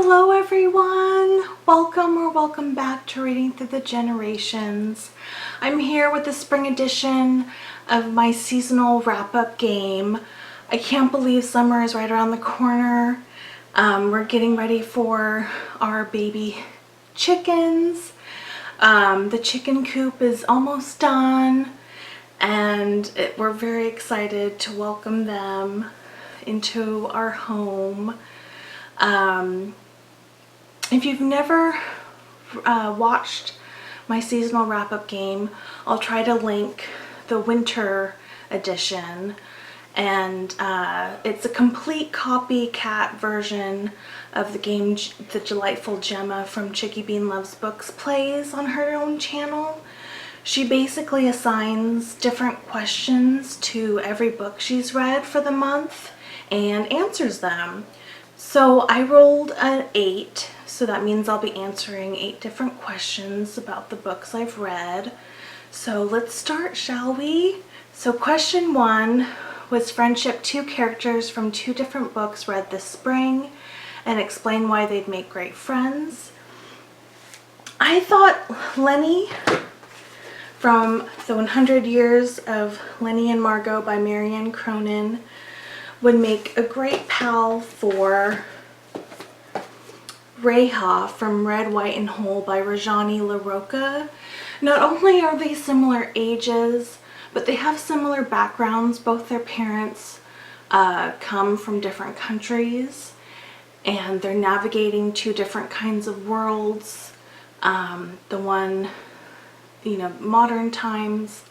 Hello everyone! Welcome back to Reading Through the Generations. I'm here with the spring edition of my seasonal wrap-up game. I can't believe summer is right around the corner. We're getting ready for our baby chickens. The chicken coop is almost done and we're very excited to welcome them into our home. If you've never watched my seasonal wrap-up game, I'll try to link the winter edition, and it's a complete copycat version of the game the delightful Gemma from Chicky Bean Loves Books plays on her own channel. She basically assigns different questions to every book she's read for the month and answers them. So I rolled an 8, so that means I'll be answering 8 different questions about the books I've read. So let's start, shall we? So question 1 was friendship 2 characters from 2 different books read this spring and explain why they'd make great friends. I thought Lenni from the 100 Years of Lenni and Margot by Marianne Cronin would make a great pal for Reha from Red, White, and Whole by Rajani Larocca. Not only are they similar ages, but they have similar backgrounds. Both their parents come from different countries, and they're navigating 2 different kinds of worlds. The one, modern times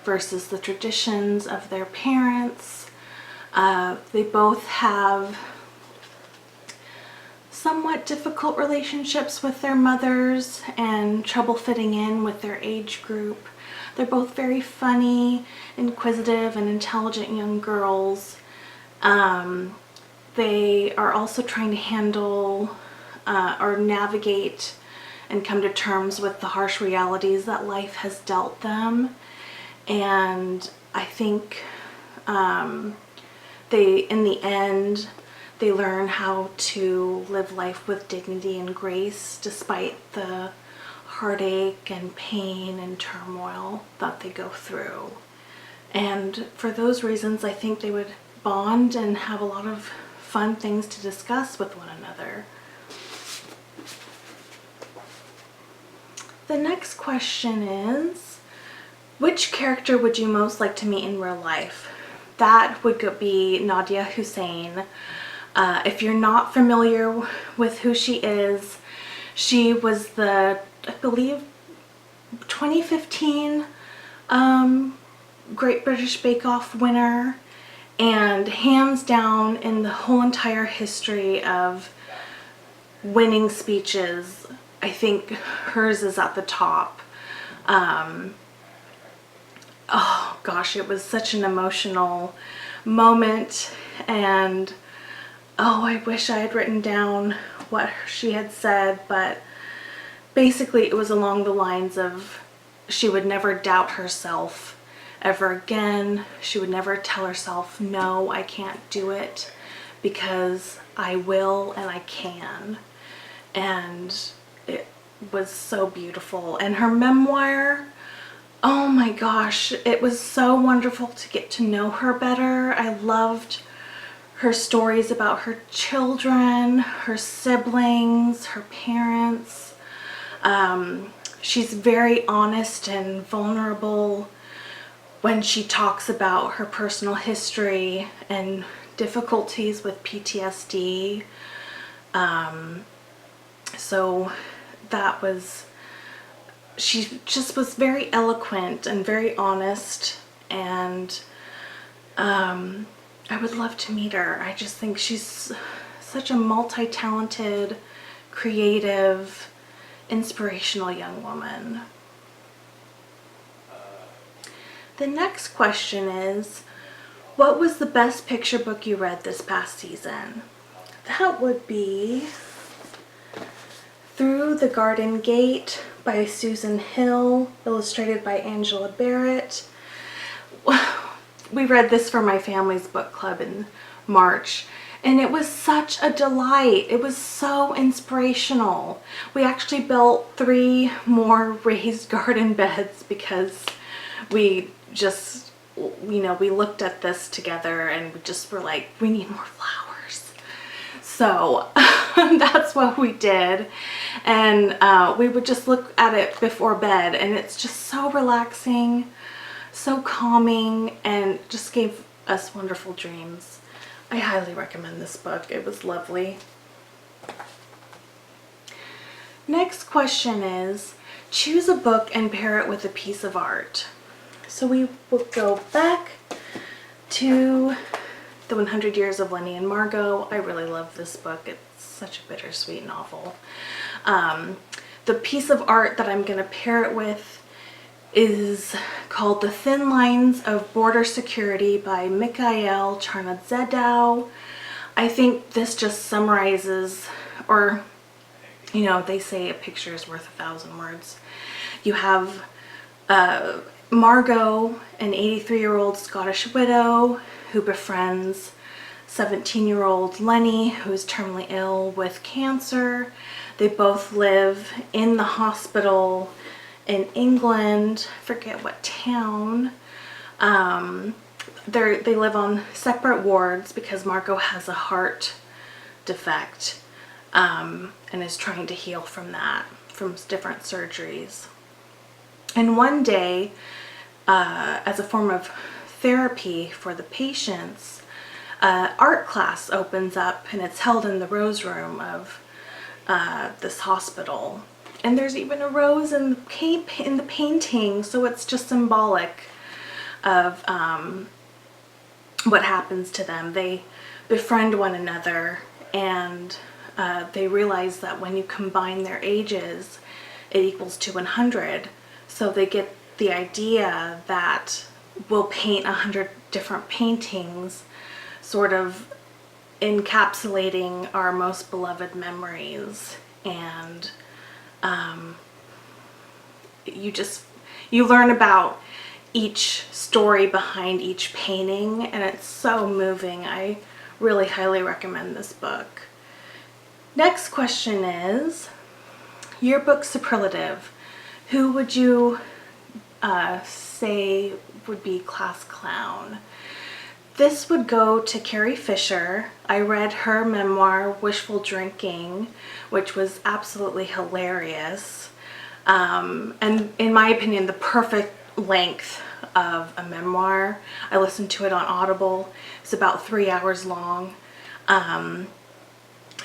versus the traditions of their parents. They both have somewhat difficult relationships with their mothers and trouble fitting in with their age group. They're both very funny, inquisitive, and intelligent young girls. They are also trying to handle or navigate and come to terms with the harsh realities that life has dealt them. And I think in the end, they learn how to live life with dignity and grace despite the heartache and pain and turmoil that they go through. And for those reasons, I think they would bond and have a lot of fun things to discuss with one another. The next question is, which character would you most like to meet in real life? That would be Nadiya Hussain. If you're not familiar with who she is, she was the, I believe, 2015 Great British Bake Off winner, and hands down in the whole entire history of winning speeches, I think hers is at the top. Oh gosh, it was such an emotional moment, and I wish I had written down what she had said, but basically it was along the lines of she would never doubt herself ever again. She would never tell herself, no, I can't do it, because I will and I can. And it was so beautiful. And her memoir, oh my gosh, it was so wonderful to get to know her better. I loved her stories about her children, her siblings, her parents. She's very honest and vulnerable when she talks about her personal history and difficulties with PTSD. So that was, she just was very eloquent and very honest, and I would love to meet her. I just think she's such a multi-talented, creative, inspirational young woman. The next question is, what was the best picture book you read this past season? That would be Through the Garden Gate by Susan Hill, illustrated by Angela Barrett. We read this for my family's book club in March, And it was such a delight. It was so inspirational. We actually built 3 more raised garden beds because we just, you know, we looked at this together and we just were like, we need more flowers. So that's what we did. And we would just look at it before bed, and it's just so relaxing, so calming, and just gave us wonderful dreams. I highly recommend this book. It was lovely. Next question is, choose a book and pair it with a piece of art. So we will go back to the 100 Years of Lenni and Margot. I really love this book. It's such a bittersweet novel. The piece of art that I'm going to pair it with is called The Thin Lines of Border Security by Mikhail Charnadzedow. I think this just summarizes, or, you know, they say a picture is worth 1,000 words. You have Margot, an 83-year-old Scottish widow who befriends 17-year-old Lenni, who is terminally ill with cancer. They both live in the hospital in England, I forget what town. They live on separate wards because Margot has a heart defect and is trying to heal from that, from different surgeries. And one day, as a form of therapy for the patients, art class opens up, and it's held in the rose room of this hospital. And there's even a rose in the painting, so it's just symbolic of what happens to them. They befriend one another, and they realize that when you combine their ages, it equals to 100. So they get the idea that we'll paint 100 different paintings, sort of encapsulating our most beloved memories. And you learn about each story behind each painting, and it's so moving. I really highly recommend this book. Next question is, yearbook superlative. Who would you say would be class clown? This would go to Carrie Fisher. I read her memoir, Wishful Drinking, which was absolutely hilarious. And in my opinion, the perfect length of a memoir. I listened to it on Audible. It's about 3 hours long.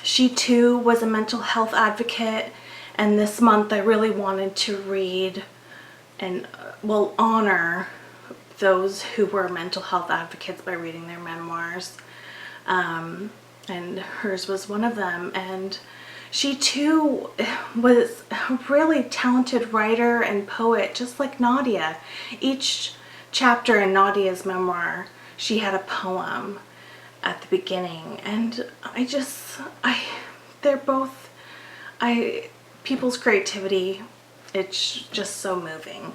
She too was a mental health advocate, and this month I really wanted to read and honor those who were mental health advocates by reading their memoirs. And hers was one of them. And she too was a really talented writer and poet, just like Nadiya. Each chapter in Nadiya's memoir, she had a poem at the beginning. And people's creativity, it's just so moving.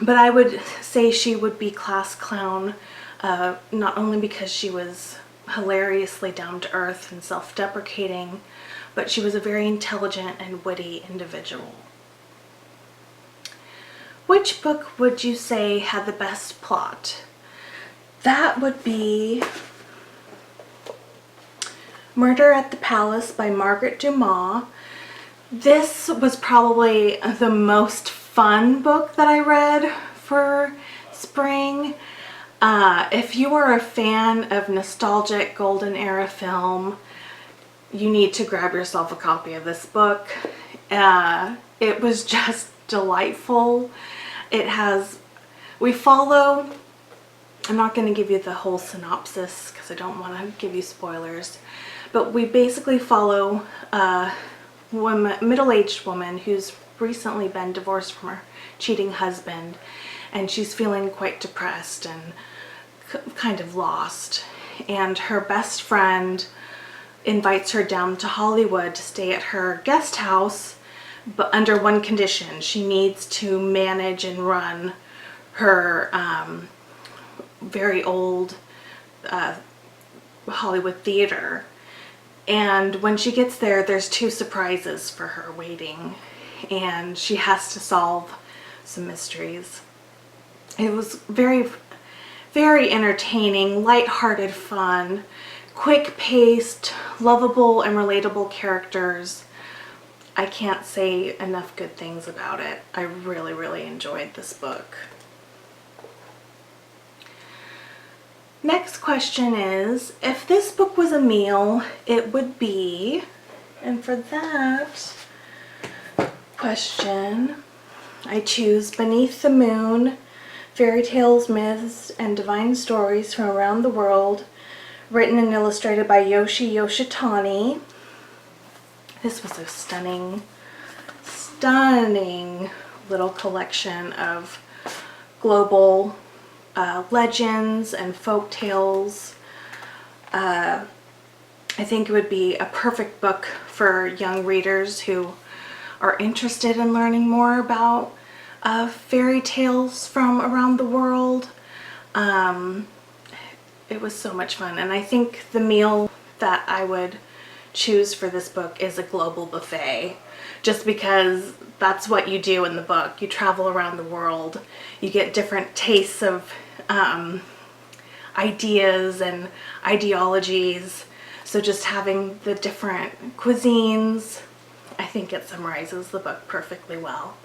But I would say she would be class clown, not only because she was hilariously down to earth and self-deprecating, but she was a very intelligent and witty individual. Which book would you say had the best plot? That would be Murder at the Palace by Margaret Dumas. This was probably the most fun book that I read for spring. If you are a fan of nostalgic golden era film, you need to grab yourself a copy of this book. It was just delightful. I'm not going to give you the whole synopsis because I don't want to give you spoilers, but we basically follow a middle-aged woman who's recently been divorced from her cheating husband, and she's feeling quite depressed and kind of lost. And her best friend invites her down to Hollywood to stay at her guest house, but under one condition: she needs to manage and run her very old Hollywood theater. And when she gets there, there's 2 surprises for her waiting, and she has to solve some mysteries. It was very, very entertaining, lighthearted fun, quick-paced, lovable and relatable characters. I can't say enough good things about it. I really, really enjoyed this book. Next question is, if this book was a meal, it would be, and for that question, I choose Beneath the Moon, Fairy Tales, Myths, and Divine Stories from Around the World, written and illustrated by Yoshitani. This was a stunning, stunning little collection of global legends and folk tales. I think it would be a perfect book for young readers who are interested in learning more about fairy tales from around the world. It was so much fun, and I think the meal that I would choose for this book is a global buffet, just because that's what you do in the book. You travel around the world, you get different tastes of ideas and ideologies, so just having the different cuisines, I think it summarizes the book perfectly well.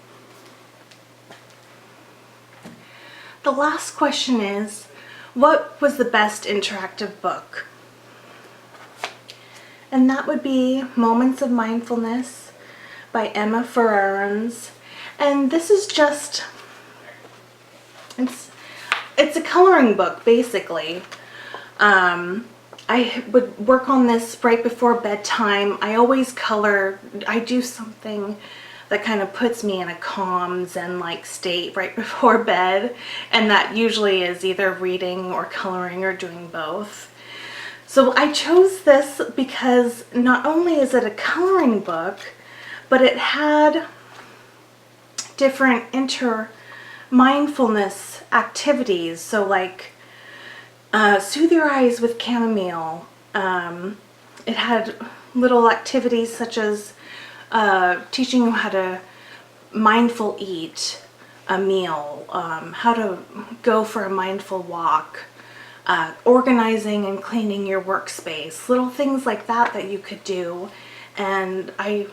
The last question is, what was the best interactive book? And that would be Moments of Mindfulness by Emma Farrarons. And this is just, it's a coloring book, basically. I would work on this right before bedtime. I always color. I do something that kind of puts me in a calm zen-like state right before bed, and that usually is either reading or coloring or doing both. So I chose this because not only is it a coloring book, but it had different mindfulness activities. So like soothe your eyes with chamomile. It had little activities such as teaching you how to mindful eat a meal, how to go for a mindful walk, organizing and cleaning your workspace, little things like that that you could do. And I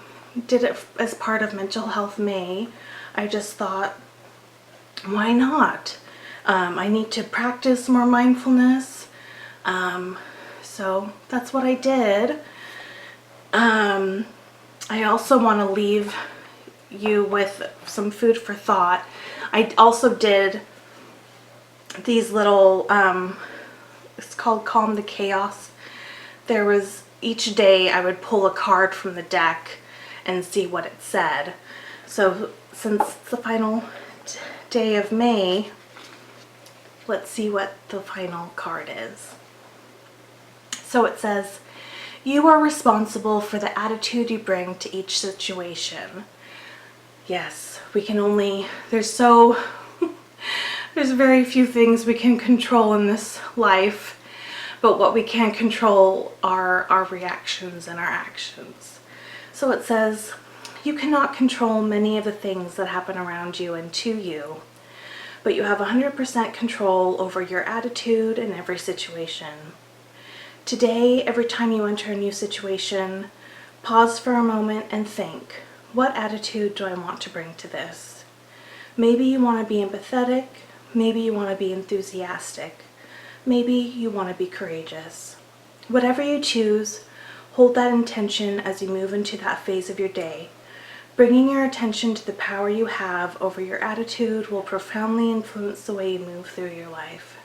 did it as part of Mental Health May. I just thought, why not? I need to practice more mindfulness. So that's what I did. I also want to leave you with some food for thought. I also did these little, it's called Calm the Chaos. There was, each day I would pull a card from the deck and see what it said. So since it's the final day of May, let's see what the final card is. So it says, you are responsible for the attitude you bring to each situation. Yes, we can only, there's very few things we can control in this life, but what we can control are our reactions and our actions. So it says, you cannot control many of the things that happen around you and to you, but you have 100% control over your attitude in every situation. Today, every time you enter a new situation, pause for a moment and think, what attitude do I want to bring to this? Maybe you want to be empathetic, maybe you want to be enthusiastic, maybe you want to be courageous. Whatever you choose, hold that intention as you move into that phase of your day. Bringing your attention to the power you have over your attitude will profoundly influence the way you move through your life.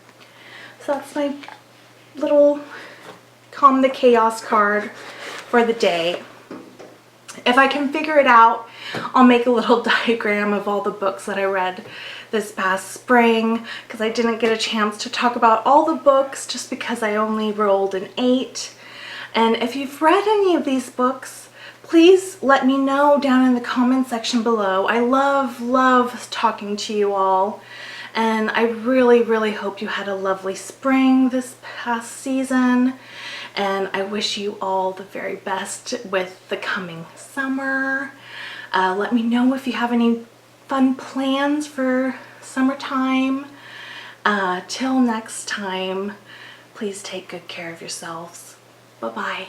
So that's my little Calm the Chaos card for the day. If I can figure it out, I'll make a little diagram of all the books that I read this past spring, because I didn't get a chance to talk about all the books just because I only rolled an 8. And if you've read any of these books, please let me know down in the comment section below. I love talking to you all, and I really hope you had a lovely spring this past season. and I wish you all the very best with the coming summer. Let me know if you have any fun plans for summertime. Till next time, please take good care of yourselves. Bye-bye.